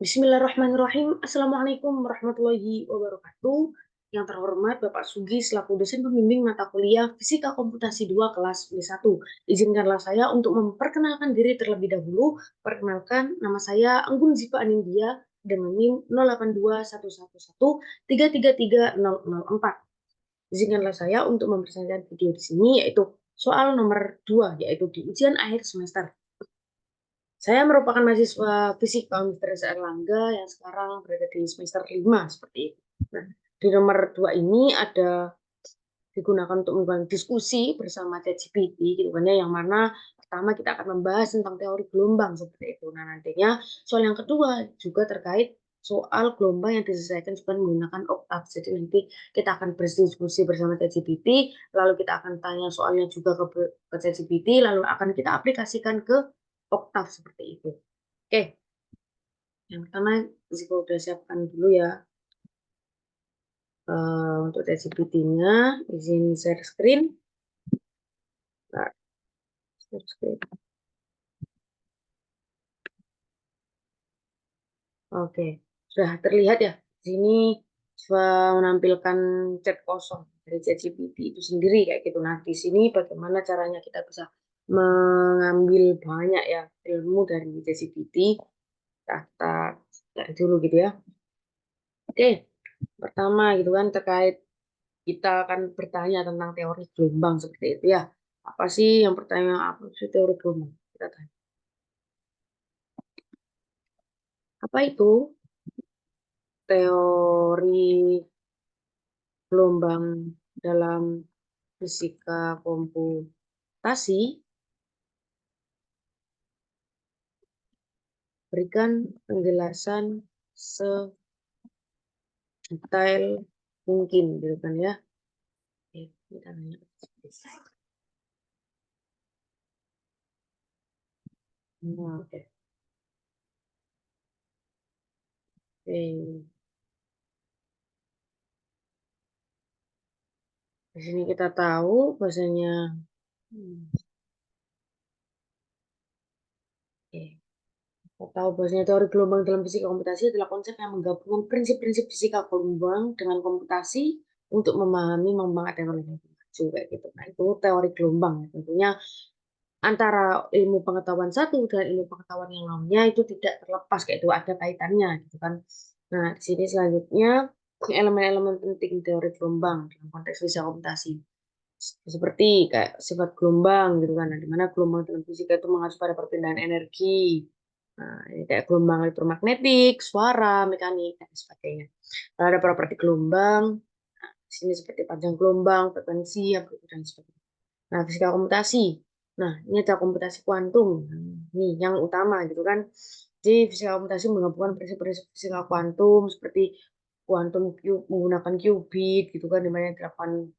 Bismillahirrahmanirrahim. Assalamualaikum warahmatullahi wabarakatuh. Yang terhormat Bapak Sugi selaku dosen pembimbing mata kuliah Fisika Komputasi 2 kelas B1. Izinkanlah saya untuk memperkenalkan diri terlebih dahulu. Perkenalkan, nama saya Anggun Ziva Anindya dengan NIM 082111333004. Izinkanlah saya untuk mempresentasikan video di sini yaitu soal nomor 2 yaitu di ujian akhir semester. Saya merupakan mahasiswa Fisika Universitas Airlangga yang sekarang berada di semester 5 seperti itu. Nah, di nomor 2 ini ada digunakan untuk melakukan diskusi bersama ChatGPT gitu kan ya, yang mana pertama kita akan membahas tentang teori gelombang seperti itu. Nah, nantinya soal yang kedua juga terkait soal gelombang yang diselesaikan dengan menggunakan oktav. Jadi nanti kita akan berdiskusi bersama ChatGPT, lalu kita akan tanya soalnya juga ke ChatGPT, lalu akan kita aplikasikan ke oktav seperti itu. Oke, yang pertama Ziko udah siapkan dulu ya untuk ChatGPT-nya, izin share screen. Nah, share screen. Oke, sudah terlihat ya. Di sini menampilkan chat kosong dari ChatGPT itu sendiri kayak gitu. Nah, di sini bagaimana caranya kita bisa mengambil banyak ya ilmu dari ChatGPT. Kita cari dulu gitu ya. Oke, pertama gitu kan terkait kita akan bertanya tentang teori gelombang seperti itu ya. Apa sih yang pertama apa sih teori gelombang? Kita tanya. Apa itu teori gelombang dalam fisika komputasi? Berikan penjelasan sedetail mungkin gitu kan ya. Oke, kita tanya. Nah, oke. Oke. Di sini kita tahu bahasanya. Oke. Kita tahu bahwasanya teori gelombang dalam fisika komputasi adalah konsep yang menggabungkan prinsip-prinsip fisika gelombang dengan komputasi untuk memahami mengembangkan teknologi maju kayak gitu. Nah, itu teori gelombang ya. Tentunya antara ilmu pengetahuan satu dengan ilmu pengetahuan yang lainnya itu tidak terlepas kayak itu ada kaitannya gitu kan. Nah, di sini selanjutnya elemen-elemen penting teori gelombang dalam konteks fisika komputasi seperti kayak sifat gelombang gitu kan. Nah, di mana gelombang dalam fisika itu mengacu pada perpindahan energi. Nah, ini kayak gelombang elektromagnetik, suara, mekanik, dan sebagainya. Lalu ada properti gelombang. Nah, di sini seperti panjang gelombang, frekuensi, amplitude, dan sebagainya. Nah, fisika komputasi. Nah, ini ada komputasi kuantum. Ini yang utama gitu kan. Jadi fisika komputasi menggabungkan prinsip-prinsip fisika kuantum seperti kuantum menggunakan qubit gitu kan, dimana dilakukan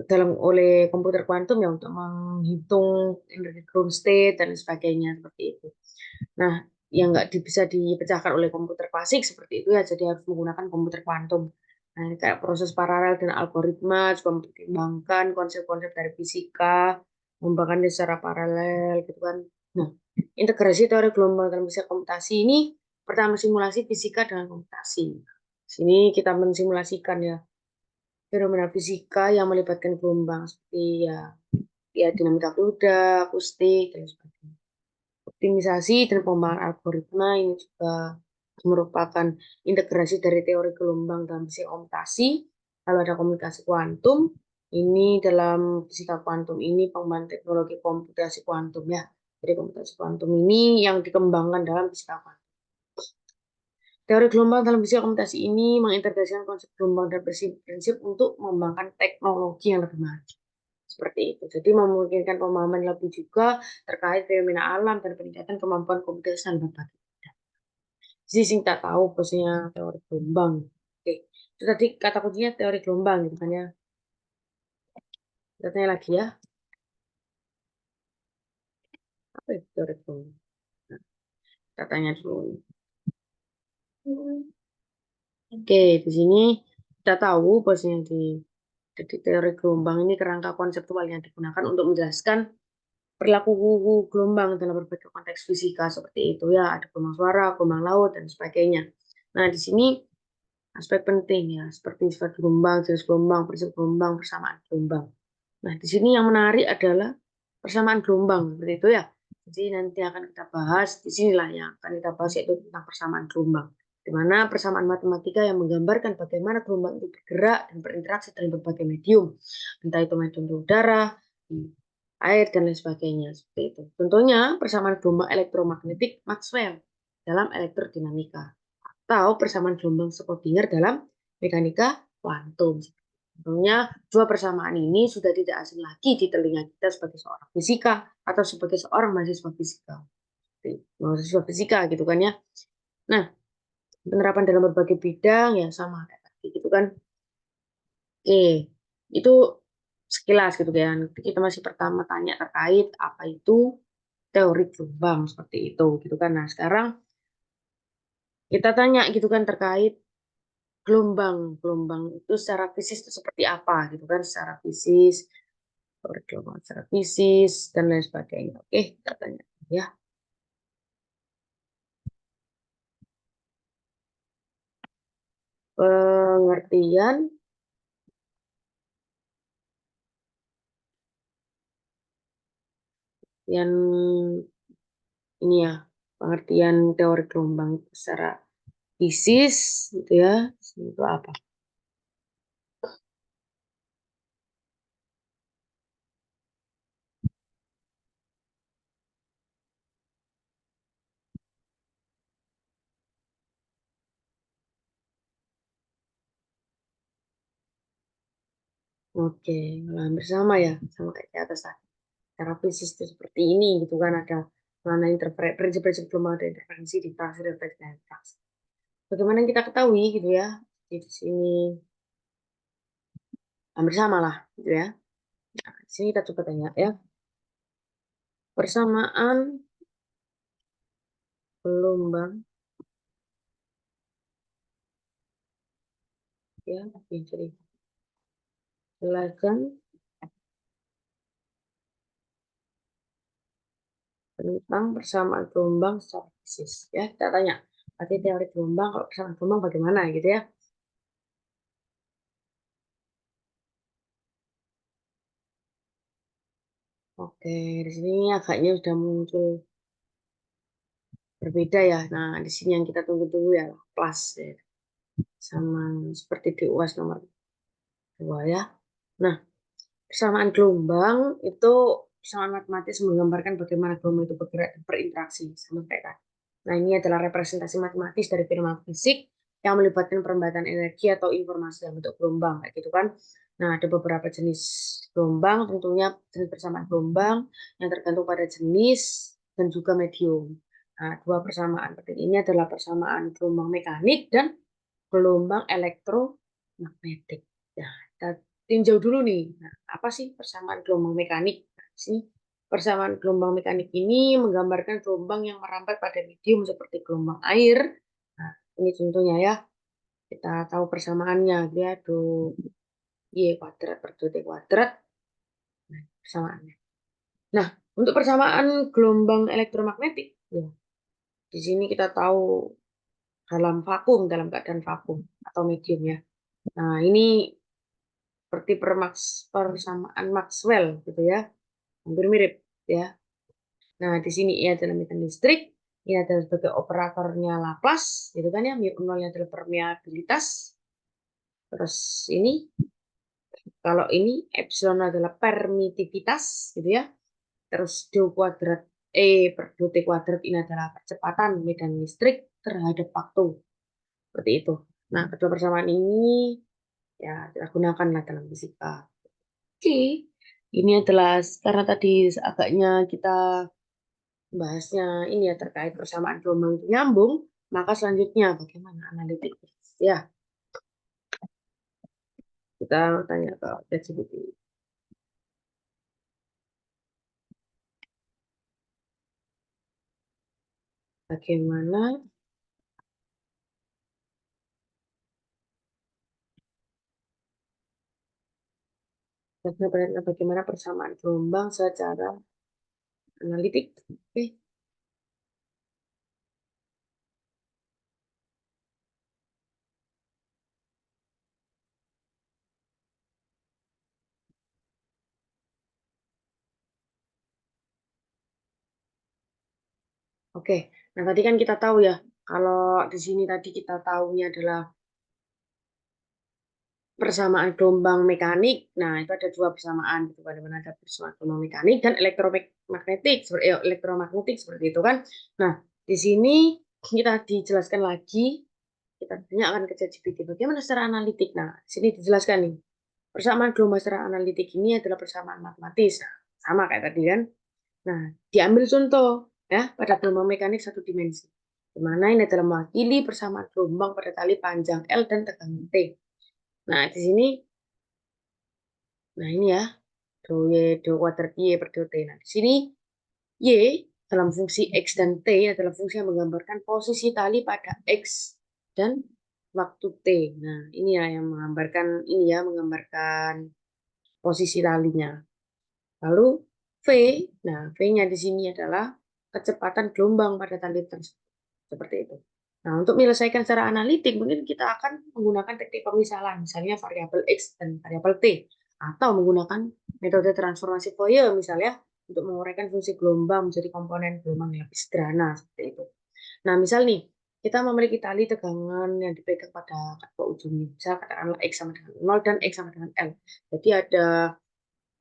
dalam oleh komputer kuantum ya untuk menghitung energi ground state dan sebagainya seperti itu. Nah, yang nggak bisa dipecahkan oleh komputer klasik seperti itu ya, jadi harus menggunakan komputer kuantum. Nah, ini kayak proses paralel dan algoritma juga mempertimbangkan konsep-konsep dari fisika, mengembangkannya secara paralel gitu kan. Nah, integrasi teori gelombang dalam fisika komputasi ini pertama simulasi fisika dengan komputasi. Sini kita mensimulasikan ya fenomena fisika yang melibatkan gelombang seperti ya dinamika fluida, akustik dan sebagainya. Optimisasi dan pengembangan algoritma ini juga merupakan integrasi dari teori gelombang dalam fisika komputasi. Lalu ada komunikasi kuantum. Ini dalam fisika kuantum ini pengembangan teknologi komputasi kuantum ya. Jadi komputasi kuantum ini yang dikembangkan dalam fisika kuantum. Teori gelombang dalam fisika komputasi ini mengintegrasikan konsep gelombang dan prinsip-prinsip untuk mengembangkan teknologi yang lebih maju. Seperti itu. Jadi memungkinkan pemahaman lebih juga terkait fenomena alam dan peningkatan kemampuan komputasi dan berbagai bidang. Jadi sing tak tahu bosnya teori gelombang. Oke, itu tadi kata kuncinya teori gelombang gitu kan ya. Kita tanya lagi ya. Apa itu teori gelombang? Nah, kita tanya dulu. Oke, di sini kita tahu bosnya di jadi teori gelombang ini kerangka konseptual yang digunakan untuk menjelaskan perilaku gelombang dalam berbagai konteks fisika seperti itu ya, ada gelombang suara, gelombang laut dan sebagainya. Nah, di sini aspek penting ya, seperti sifat gelombang, jenis gelombang, prinsip gelombang, persamaan gelombang. Nah, di sini yang menarik adalah persamaan gelombang, seperti itu ya. Jadi nanti akan kita bahas, di sinilah yang akan kita bahas yaitu tentang persamaan gelombang. Di mana persamaan matematika yang menggambarkan bagaimana gelombang itu bergerak dan berinteraksi dengan berbagai medium. Entah itu medium di udara, di air, dan lain sebagainya. Seperti itu. Contohnya persamaan gelombang elektromagnetik Maxwell dalam elektrodinamika. Atau persamaan gelombang Schrödinger dalam mekanika kuantum. Tentunya dua persamaan ini sudah tidak asing lagi di telinga kita sebagai seorang fisika atau sebagai seorang mahasiswa fisika. Mahasiswa fisika gitu kan ya. Nah, penerapan dalam berbagai bidang ya sama kayak tadi gitu kan. Oke, itu sekilas gitu kan. Kita masih pertama tanya terkait apa itu teori gelombang seperti itu gitu kan. Nah, sekarang kita tanya gitu kan terkait gelombang. Gelombang itu secara fisis itu seperti apa gitu kan, secara fisis, teori gelombang secara fisis dan lain sebagainya. Oke, kita tanya ya. Pengertian yang ini ya, pengertian teori gelombang secara fisis gitu ya. Itu apa? Oke, hampir sama ya, sama kayak di atas tadi. Secara fisis itu seperti ini gitu kan, ada mana prinsip-prinsip gelombang, ada interferensi, difraksi, refleksi, dan refraksi. Bagaimana yang kita ketahui gitu ya, di sini hampir sama lah gitu ya. Nah, di sini kita coba tanya ya, persamaan gelombang ya, jadi jelaskan tentang persamaan gelombang secara fisis ya. Kita tanya, berarti teori gelombang, kalau persamaan gelombang bagaimana gitu ya. Oke, di sini agaknya sudah muncul berbeda ya. Nah, di sini yang kita tunggu-tunggu ya, plus ya. Sama seperti di UAS nomor 2 ya. Nah, persamaan gelombang itu persamaan matematis menggambarkan bagaimana gelombang itu bergerak dan berinteraksi sama kayak tadi. Nah, ini adalah representasi matematis dari fenomena fisik yang melibatkan perempatan energi atau informasi dalam bentuk gelombang kayak gitu kan. Nah, ada beberapa jenis gelombang, tentunya jenis persamaan gelombang yang tergantung pada jenis dan juga medium. Nah, dua persamaan penting ini adalah persamaan gelombang mekanik dan gelombang elektromagnetik. Nah, kita tinjau dulu nih. Nah, apa sih persamaan gelombang mekanik? Nah, di sini persamaan gelombang mekanik ini menggambarkan gelombang yang merambat pada medium seperti gelombang air. Nah, ini contohnya ya. Kita tahu persamaannya, dia do y kuadrat per do t kuadrat. Nah, persamaannya. Nah, untuk persamaan gelombang elektromagnetik, ya, di sini kita tahu dalam vakum, dalam keadaan vakum atau medium ya. Nah, ini seperti persamaan Maxwell gitu ya, hampir mirip ya. Nah, di sini ia adalah medan listrik, ini adalah sebagai operatornya Laplace, gitu kan ya, mu nolnya adalah permeabilitas. Terus ini, kalau ini epsilon adalah permitivitas, gitu ya. Terus do kuadrat per do t kuadrat ini adalah percepatan medan listrik terhadap waktu, seperti itu. Nah, kedua persamaan ini ya kita gunakanlah dalam fisika. Oke, ini adalah karena tadi agaknya kita bahasnya ini ya terkait persamaan gelombang itu nyambung, maka selanjutnya bagaimana analitik? Ya, kita tanya ke ChatGPT. Bagaimana bagaimana persamaan gelombang secara analitik. Oke. Oke. Nah, tadi kan kita tahu ya, kalau di sini tadi kita tahunya adalah persamaan gelombang mekanik. Nah, itu ada dua persamaan gitu kan, dimana ada persamaan gelombang mekanik dan elektromagnetik seperti itu kan. Nah, di sini kita dijelaskan lagi, kita tanya akan ke ChatGPT bagaimana secara analitik. Nah, di sini dijelaskan nih. Persamaan gelombang secara analitik ini adalah persamaan matematis. Nah, sama kayak tadi kan. Nah, diambil contoh ya pada gelombang mekanik satu dimensi. Di mana ini adalah mewakili persamaan gelombang pada tali panjang L dan tegangan T. Nah, di sini, nah ini ya, do Y, do kuadrat Y per do T. Nah, di sini Y dalam fungsi X dan T adalah fungsi yang menggambarkan posisi tali pada X dan waktu T. Nah, ini ya yang menggambarkan, ini ya, menggambarkan posisi talinya. Lalu V, nah V-nya di sini adalah kecepatan gelombang pada tali tersebut. Seperti itu. Nah, untuk menyelesaikan secara analitik, mungkin kita akan menggunakan teknik pemisahan, misalnya variabel X dan variabel T, atau menggunakan metode transformasi Fourier, misalnya, untuk menguraikan fungsi gelombang menjadi komponen gelombang yang lebih sederhana, seperti itu. Nah, misal nih, kita memiliki tali tegangan yang dipegang pada kedua ujungnya. Misal katakanlah X sama dengan 0 dan X sama dengan L. Jadi ada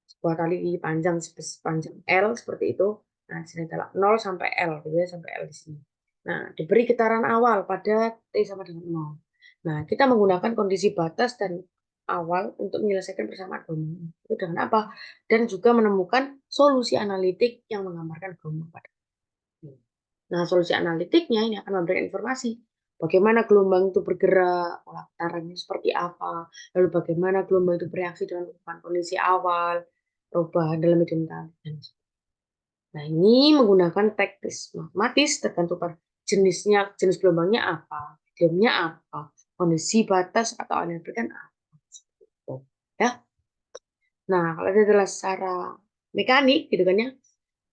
sebuah tali panjang sepanjang L seperti itu. Nah, di sini adalah 0 sampai L, gitu ya, sampai L di sini. Nah, diberi getaran awal pada T sama dengan 0. Nah, kita menggunakan kondisi batas dan awal untuk menyelesaikan persamaan gelombang. Itu dengan apa? Dan juga menemukan solusi analitik yang menggambarkan gelombang pada T. Nah, solusi analitiknya ini akan memberikan informasi bagaimana gelombang itu bergerak, pola getarannya seperti apa, lalu bagaimana gelombang itu bereaksi dengan kondisi awal, perubahan dalam medium tali. Nah, ini menggunakan teknis matematis tergantung pada jenisnya, jenis gelombangnya apa, mediumnya apa, kondisi batas atau analitik kan apa. Ya. Nah, kalau itu adalah secara mekanik gitu kan ya,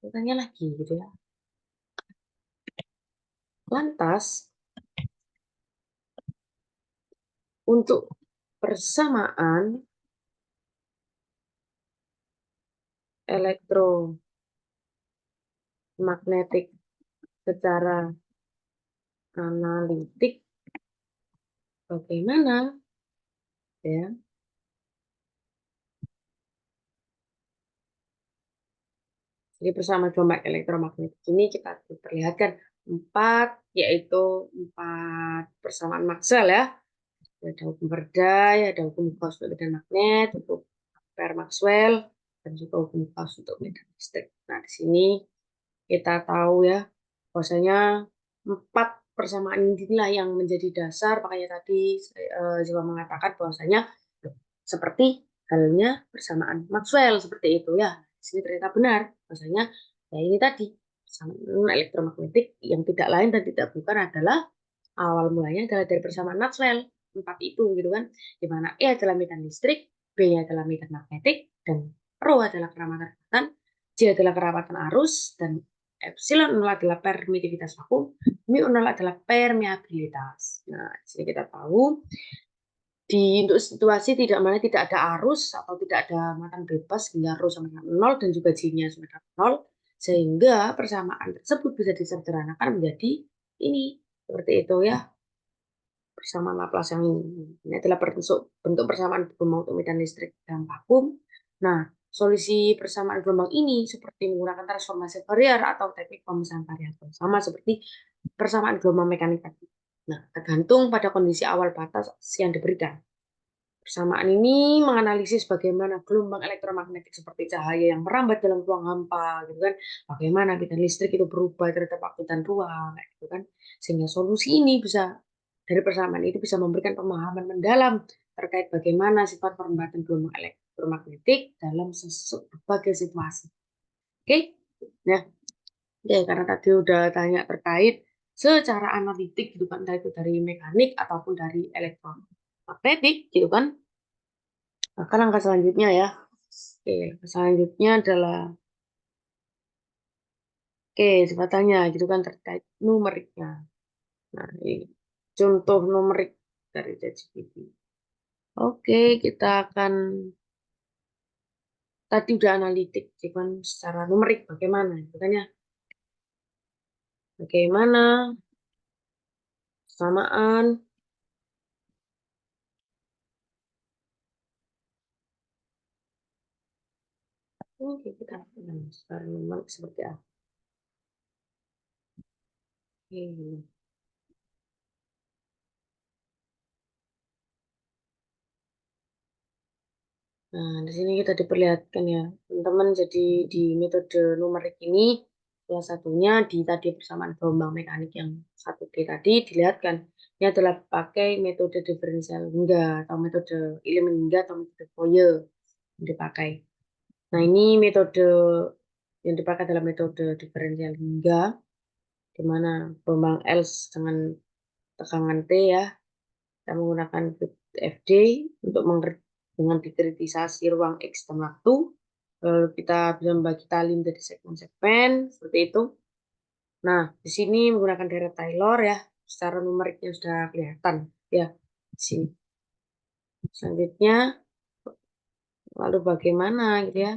tanya lagi gitu ya. Lantas, untuk persamaan elektromagnetik secara analitik bagaimana ya? Jadi persamaan gelombang elektromagnetik ini kita perlihatkan yaitu empat persamaan Maxwell ya. Ada hukum Faraday, ada hukum Gauss untuk medan magnet, hukum Ampere Maxwell, dan juga hukum Gauss untuk medan listrik. Nah, di sini kita tahu ya, bahwasanya empat persamaan inilah yang menjadi dasar. Makanya tadi saya juga mengatakan bahwasanya seperti halnya persamaan Maxwell seperti itu ya. Di sini ternyata benar, bahwasanya ya ini tadi persamaan elektromagnetik yang tidak lain dan tidak bukan adalah awal mulanya adalah dari persamaan Maxwell empat itu gitu kan, di mana E adalah medan listrik, B adalah medan magnetik, dan Rho adalah keramatan kekuatan, J adalah kerapatan arus, dan epsilon nol adalah permitivitas vakum, mu nol adalah permeabilitas. Nah, di sini kita tahu untuk situasi tidak ada arus atau tidak ada muatan bebas hingga rho sama dengan nol dan juga J-nya sama dengan nol, sehingga persamaan tersebut bisa disederhanakan menjadi ini seperti itu ya, persamaan Laplace yang ini adalah bentuk persamaan gelombang untuk medan listrik dan vakum. Nah, solusi persamaan gelombang ini seperti menggunakan transformasi Fourier atau teknik pemisahan variabel, sama seperti persamaan gelombang mekanik tadi. Nah, tergantung pada kondisi awal batas yang diberikan. Persamaan ini menganalisis bagaimana gelombang elektromagnetik seperti cahaya yang merambat dalam ruang hampa, gitu kan? Bagaimana medan listrik itu berubah terhadap waktu dan ruang, gitu kan? Sehingga solusi ini dari persamaan itu bisa memberikan pemahaman mendalam terkait bagaimana sifat perambatan gelombang elektromagnetik dalam berbagai situasi. Oke? Nah, ya, karena tadi udah tanya terkait secara analitik gitu kan, entah itu dari mekanik ataupun dari elektromagnetik gitu kan. Maka langkah selanjutnya ya. Oke, selanjutnya adalah Oke, coba tanya gitu kan terkait numeriknya. Nah, ini contoh numerik dari ChatGPT. Oke, kita akan tadi udah analitik, cuman secara numerik bagaimana, gitu kan ya? Bagaimana persamaan. Oke, kita akan secara numerik seperti apa? Oke. Nah, di sini kita diperlihatkan ya, teman-teman. Jadi di metode numerik ini, salah satunya di tadi persamaan gelombang mekanik yang 1D tadi dilihatkan. Ini adalah pakai metode diferensial hingga atau metode elemen hingga atau metode Fourier yang dipakai. Nah, ini metode yang dipakai adalah metode diferensial hingga, di mana gelombang L dengan tegangan T ya, kita menggunakan FD untuk dengan dikritisasi ruang X dan waktu. Lalu kita bisa membagi tali menjadi segmen-segmen seperti itu. Nah, di sini menggunakan deret Taylor ya, secara numeriknya sudah kelihatan ya di sini. Selanjutnya, lalu bagaimana gitu ya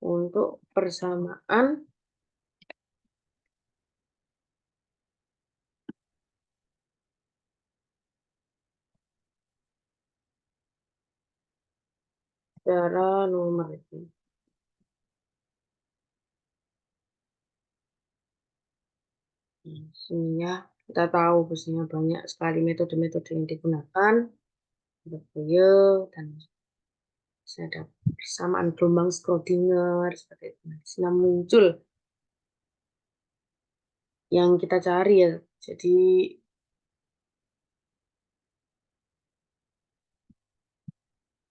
untuk persamaan secara numerik. Nah, sini ya, kita tahu biasanya banyak sekali metode-metode yang digunakan, ada Fourier dan ada persamaan gelombang Schrödinger seperti itu. Nah, di sini muncul yang kita cari ya. Jadi,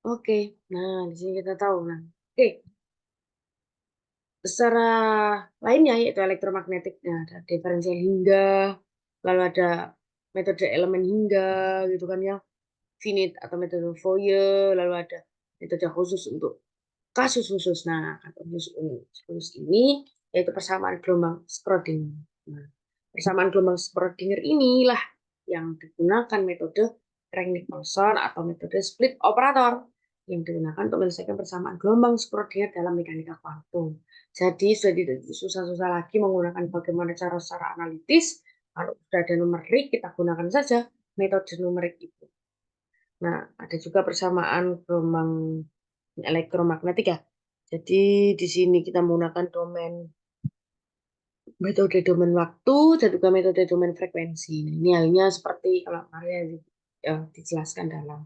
oke. Nah, di sini kita tahu. Nah, oke. Secara lainnya yaitu elektromagnetiknya ada diferensial hingga, lalu ada metode elemen hingga gitu kan ya, finite atau metode Fourier, lalu ada metode khusus untuk kasus khusus. Nah, khusus ini yaitu persamaan gelombang Schrödinger. Nah, persamaan gelombang Schrödinger inilah yang digunakan metode Crank-Nicolson atau metode split operator yang digunakan untuk menyelesaikan persamaan gelombang Schrödinger dalam mekanika kuantum. Jadi sudah tidak susah-susah lagi menggunakan bagaimana cara secara analitis. Kalau sudah ada numerik, kita gunakan saja metode numerik itu. Nah, ada juga persamaan gelombang elektromagnetik ya. Jadi di sini kita menggunakan metode domain waktu dan juga metode domain frekuensi. Nah, ini halnya seperti kalau kemarin ya, dijelaskan dalam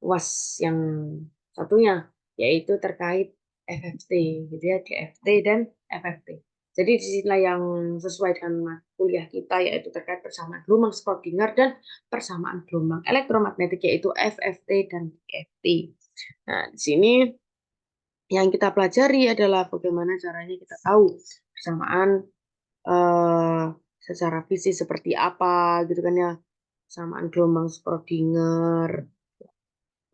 UAS yang satunya, yaitu terkait FFT, gitu ya, DFT dan FFT. Jadi di sinilah yang sesuai dengan kuliah kita, yaitu terkait persamaan gelombang Schrödinger dan persamaan gelombang elektromagnetik, yaitu FFT dan DFT. Nah, di sini yang kita pelajari adalah bagaimana caranya kita tahu persamaan eh, secara fisik seperti apa gitu kan ya, persamaan gelombang Schrödinger,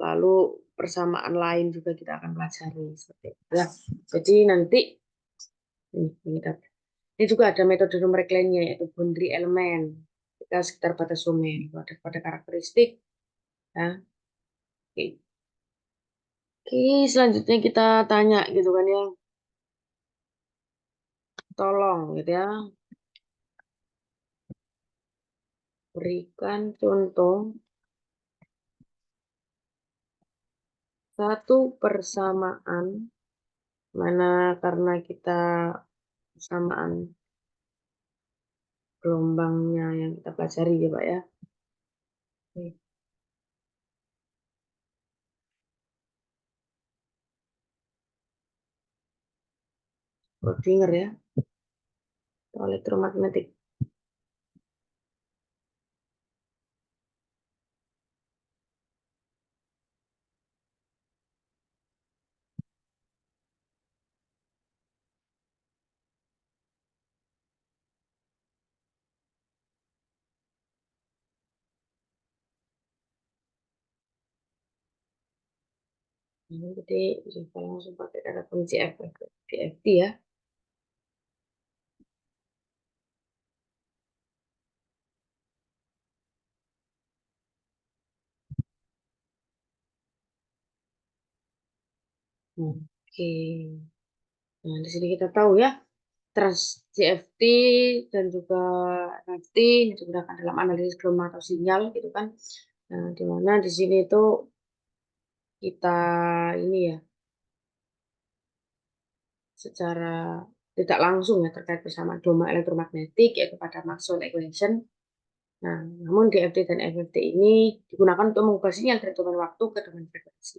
lalu persamaan lain juga kita akan pelajari seperti itu ya. Jadi nanti ini juga ada metode numerik lainnya yaitu boundary element, kita sekitar batas domain pada karakteristik ya. Oke. Oke, selanjutnya kita tanya gitu kan ya, tolong gitu ya, berikan contoh satu persamaan mana karena kita persamaan gelombangnya yang kita pelajari ya Pak ya. Oke. Schrödinger ya, atau elektromagnetik. Jadi bisa langsung pakai kata kunci FFT ya. Oke. Nah, di sini kita tahu ya, trans CFT dan juga NFT digunakan dalam analisis gelombang atau sinyal gitu kan. Nah, di mana di sini itu kita ini ya secara tidak langsung ya terkait persamaan gelombang elektromagnetik yaitu pada Maxwell equation. Nah, namun DFT dan FFT ini digunakan untuk mengubah sinyal dari domain waktu ke domain frekuensi.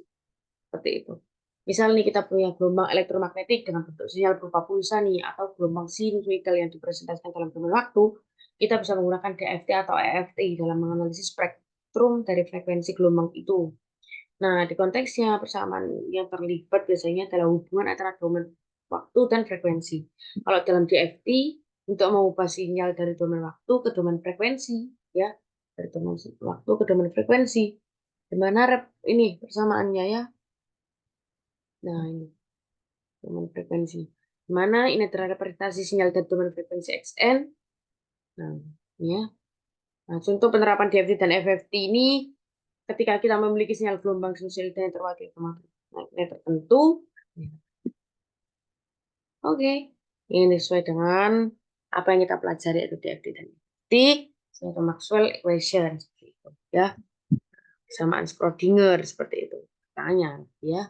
Seperti itu. Misal nih kita punya gelombang elektromagnetik dengan bentuk sinyal berupa pulsa nih atau gelombang sinusoidal yang dipresentasikan dalam domain waktu, kita bisa menggunakan DFT atau EFT dalam menganalisis spektrum dari frekuensi gelombang itu. Nah, di konteksnya persamaan yang terlibat biasanya adalah hubungan antara domain waktu dan frekuensi. Kalau dalam DFT, untuk mengubah sinyal dari domain waktu ke domain frekuensi, ya, dari domain waktu ke domain frekuensi. Di mana ini persamaannya ya. Nah, ini domain frekuensi. Di mana ini adalah representasi sinyal dari domain frekuensi XN. Nah, ini ya. Nah, contoh penerapan DFT dan FFT ini ketika kita memiliki sinyal gelombang sinusoidal yang terwakili magnet tertentu. Oke, ini sesuai dengan apa yang kita pelajari yaitu DFT dan EFT, yaitu Maxwell equation seperti itu, ya, kesamaan Schrödinger seperti itu. Tanya, ya,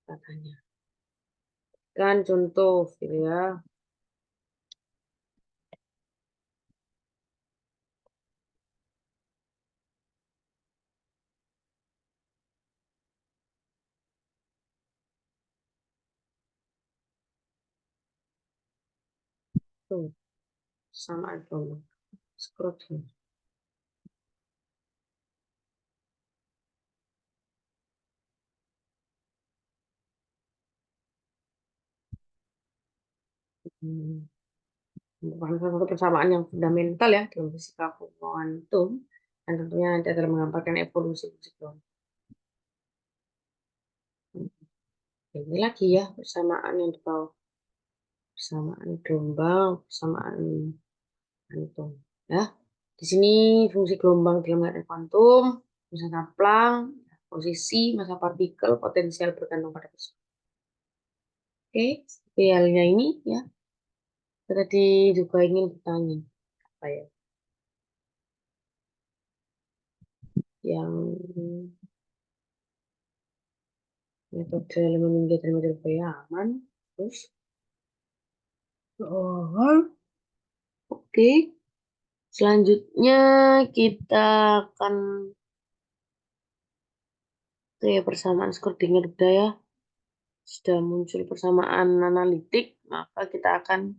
katanya. Kan contoh, gitu ya. Tuh, kesamaan gelombang Schrödinger. Hmm. Merupakan salah satu persamaan yang fundamental ya dalam fisika kuantum dan tentunya nanti adalah menggambarkan evolusi fisik kuantum. Ini lagi ya persamaan yang dibawa persamaan gelombang, persamaan kuantum. Ya, di sini fungsi gelombang dalam teori kuantum, masa Planck, posisi, masa partikel, potensial bergantung pada posisi. Oke, seperti halnya ini ya. Tadi juga ingin bertanya apa ya? Yang metode elemen tinggi dan metode aman, terus oh, oke. Selanjutnya kita akan ke persamaan Schrödinger ya. Sudah muncul persamaan analitik, maka kita akan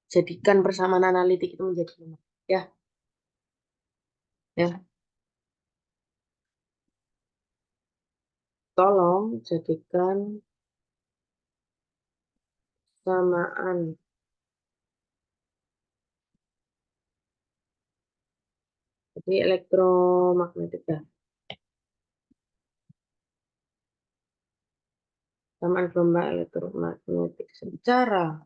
jadikan persamaan analitik itu menjadi nomor. Ya, ya. Tolong jadikan persamaan jadi elektromagnetik ya. Persamaan gelombang elektromagnetik secara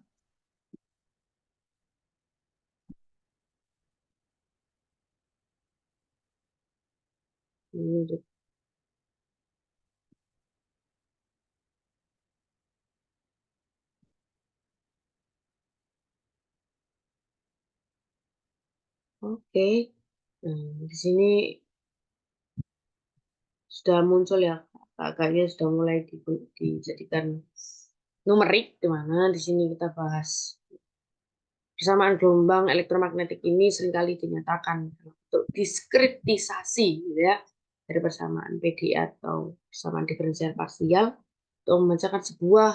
menunjuk. Oke. Nah, di sini sudah muncul ya, agaknya sudah mulai dijadikan numerik, di mana di sini kita bahas persamaan gelombang elektromagnetik ini seringkali dinyatakan untuk diskretisasi gitu ya, dari persamaan PDI atau persamaan diferensial parsial untuk membacakan sebuah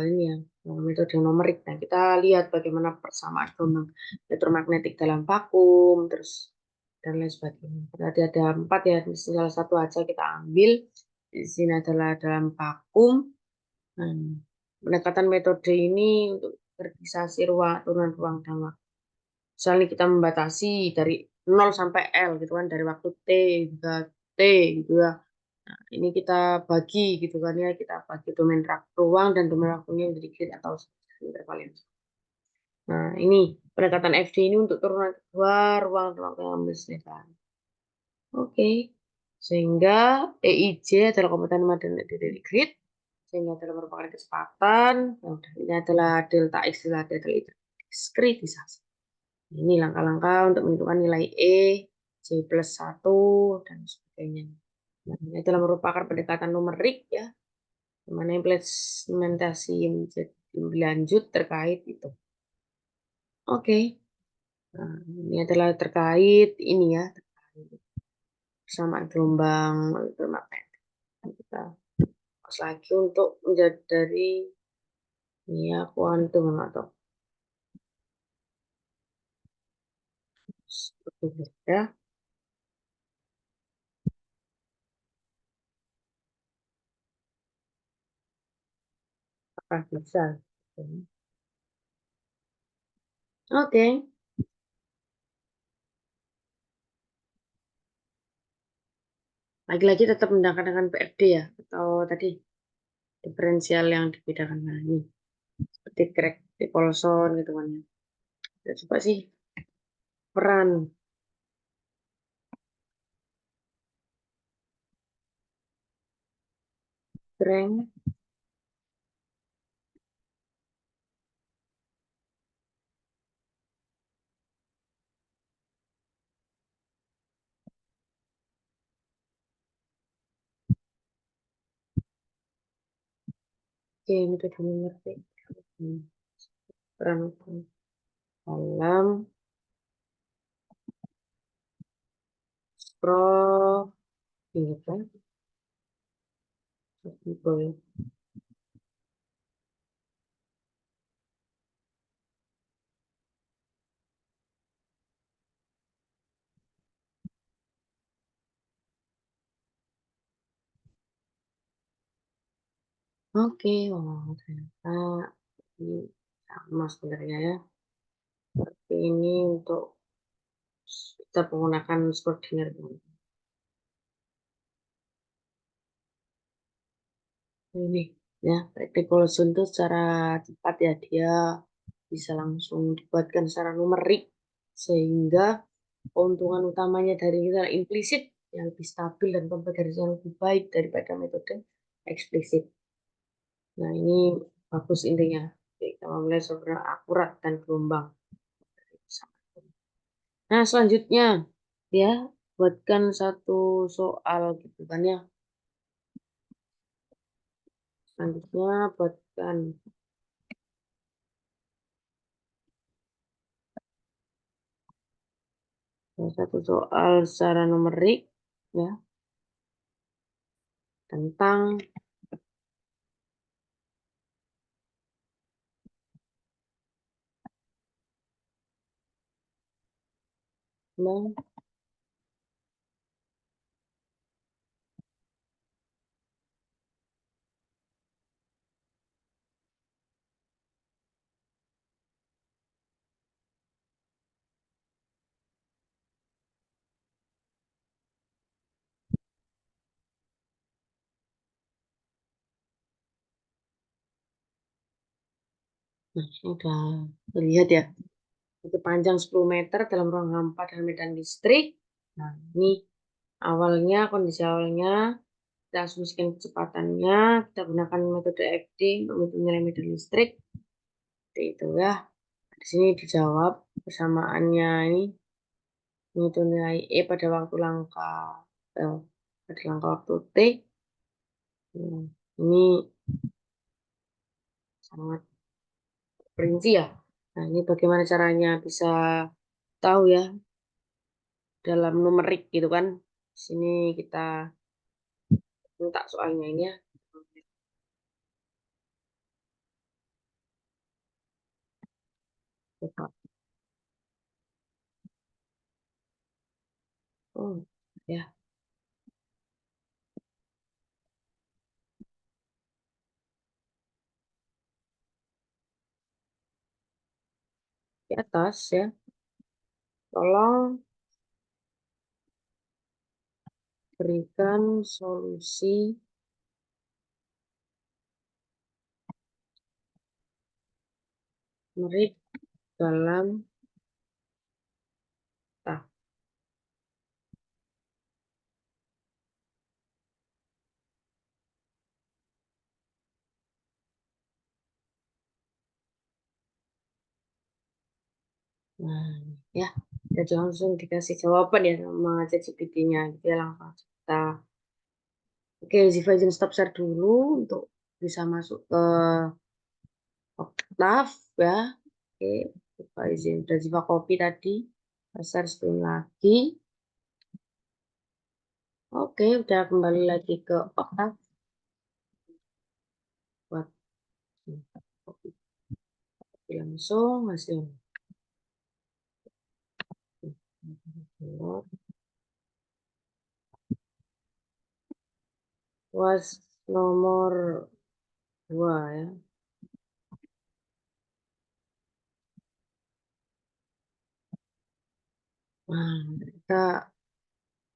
ini ya metode numerik. Nah, kita lihat bagaimana persamaan gelombang elektromagnetik dalam vakum, terus dan lain sebagainya. Berarti ada 4 ya, salah satu aja kita ambil. Di sini adalah dalam vakum. Pendekatan metode ini untuk verifikasi ruang turunan ruang dan waktu. Misalnya kita membatasi dari 0 sampai L gitu kan, dari waktu T hingga T gitu ya. Ini kita bagi gitu kan ya, kita bagi domain ruang dan domain waktunya menjadi grid atau intervalensi. Nah, ini pendekatan FD ini untuk turunan kedua ruang-ruang yang bersifat. Oke, sehingga EIJ adalah komponen magnetik dari grid, sehingga adalah merupakan kecepatan. Ya udah, ini adalah delta X adalah delta diskritisasi. Ini langkah-langkah untuk menentukan nilai E, J plus 1, dan sebagainya. Nah, ini adalah merupakan pendekatan numerik ya, di mana implementasi menjadi lebih lanjut terkait itu. Oke, nah, ini adalah terkait ini ya, terkait persamaan gelombang elektromagnetik. Kita pas lagi untuk menjadi dari ya kuantum atau seperti itu ya, apakah bisa? Oke, lagi-lagi tetap menggunakan dengan PFD ya, atau tadi diferensial yang dibedakan. Nah, ini seperti crack di Paulson gitu kan ya. Ya, coba sih peran strength. Oke, metode mengerti. Hmm, peran dalam pro gitu kan. People. Oke, oh ternyata ini sama sebenarnya ya. Seperti ini untuk kita menggunakan Schrödinger. Ini ya, teknik Paulson itu secara cepat ya, dia bisa langsung dibuatkan secara numerik sehingga keuntungan utamanya dari kita implisit yang lebih stabil dan konvergensi yang lebih baik daripada metode eksplisit. Nah, ini bagus intinya. Kita memulai sebenarnya akurat dan gelombang. Nah, selanjutnya ya buatkan satu soal gitu kan ya. Selanjutnya buatkan satu soal secara numerik ya tentang meng- nah, ini udah terlihat ya. Itu panjang 10 meter dalam ruang hampa dan medan listrik. Nah, ini awalnya, kondisi awalnya, kita asumsikan kecepatannya, kita gunakan metode FD untuk menghitung nilai medan listrik. Seperti itu ya. Di sini dijawab persamaannya ini menghitung nilai E pada waktu eh, pada langkah waktu T. Hmm, ini sangat perinci ya. Nah, ini bagaimana caranya bisa tahu ya dalam numerik gitu kan. Di sini kita minta soalnya ini ya. Coba. Oh, ya, di atas ya. Tolong berikan solusi merik dalam tah. Nah, ya, jadi langsung dikasih jawaban ya sama ChatGPT-nya gitu ya, langsung kita. Oke, Ziva izin stop share dulu untuk bisa masuk ke Oktav ya. Oke, Ziva izin udah Ziva copy tadi, share screen lagi. Oke, udah kembali lagi ke Oktav buat copy langsung hasil. Was nomor 2 ya. Nah, kita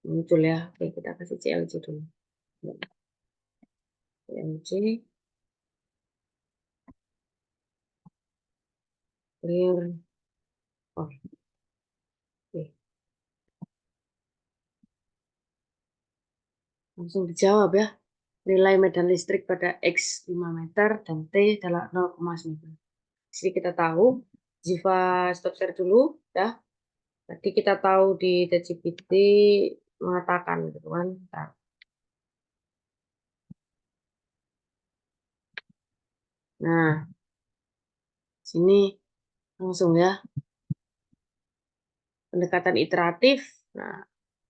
muncul ya. Oke, kita kasih CLC dulu. CLC clear. Oh, oke. Langsung dijawab ya. Nilai medan listrik pada X 5 meter dan T adalah 0,9. Jadi kita tahu, Ziva stop share dulu ya. Tadi kita tahu di ChatGPT mengatakan gitu kan. Nah, sini langsung ya. Pendekatan iteratif. Nah,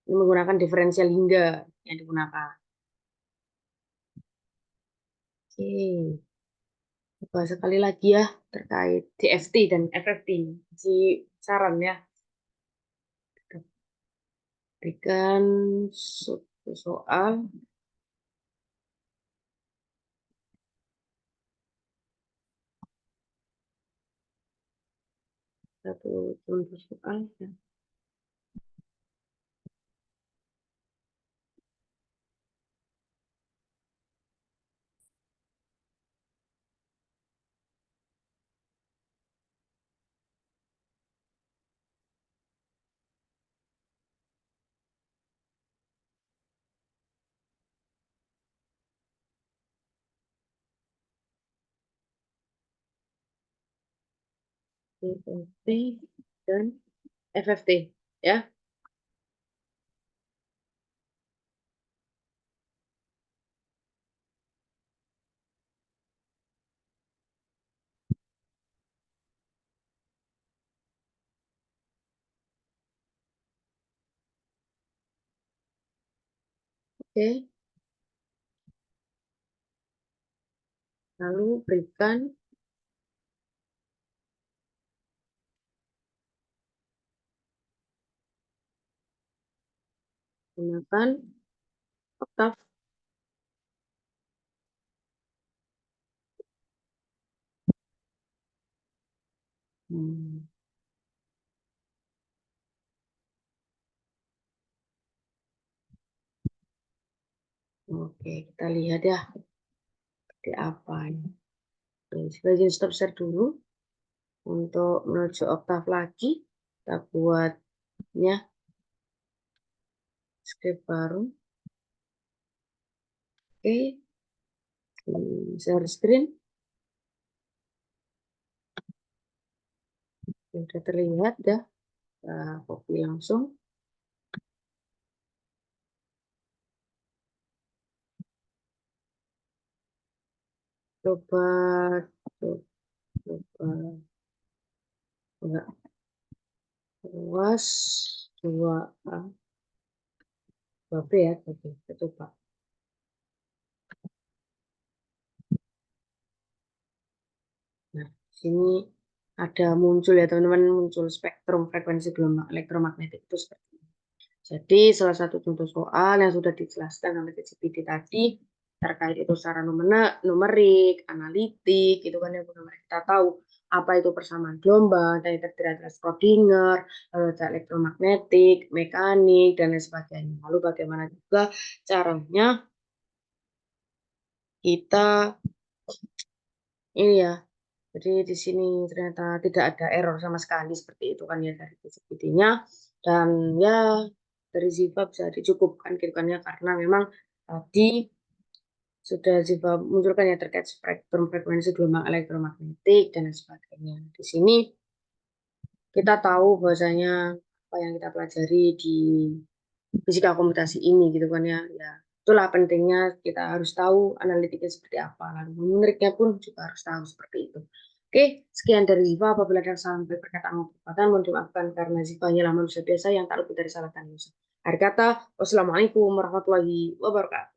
ini menggunakan diferensial hingga yang digunakan. Oke. Coba sekali lagi ya terkait DFT dan FFT. Si saran ya. Berikan soal satu contoh soal ya. DFT dan FFT ya. Oke. Lalu berikan gunakan oktav. Hmm. Oke, kita lihat ya seperti apa ini. Sebagian stop share dulu untuk menuju oktav lagi. Kita buatnya script baru. Oke, share screen. Sudah terlihat ya. Kita copy langsung. Coba, coba, enggak. Luas 2A, 2B ya, oke, kita coba. Nah, sini ada muncul ya teman-teman, muncul spektrum frekuensi gelombang elektromagnetik itu seperti ini. Jadi salah satu contoh soal yang sudah dijelaskan oleh ChatGPT tadi, terkait itu secara numerik, analitik, gitu kan yang benar-benar kita tahu apa itu persamaan gelombang, tadi terdiri atas Schrödinger, elektromagnetik, mekanik, dan lain sebagainya. Lalu bagaimana juga caranya kita ini ya, jadi di sini ternyata tidak ada error sama sekali seperti itu kan ya dari PCBD-nya, dan ya dari Ziva bisa dicukupkan gitu kan ya, karena memang tadi sudah Ziva munculkan ya terkait spektrum frekuensi gelombang elektromagnetik dan lain sebagainya. Di sini kita tahu bahwasanya apa yang kita pelajari di fisika komputasi ini gitu kan ya, ya itulah pentingnya kita harus tahu analitiknya seperti apa, lalu numeriknya pun juga harus tahu seperti itu. Oke, sekian dari Ziva. Apabila ada kesalahan baik perkataan maupun perbuatan, mohon dimaafkan karena Ziva hanyalah manusia biasa yang tak luput dari salah dan dosa. Akhir kata, wassalamualaikum warahmatullahi wabarakatuh.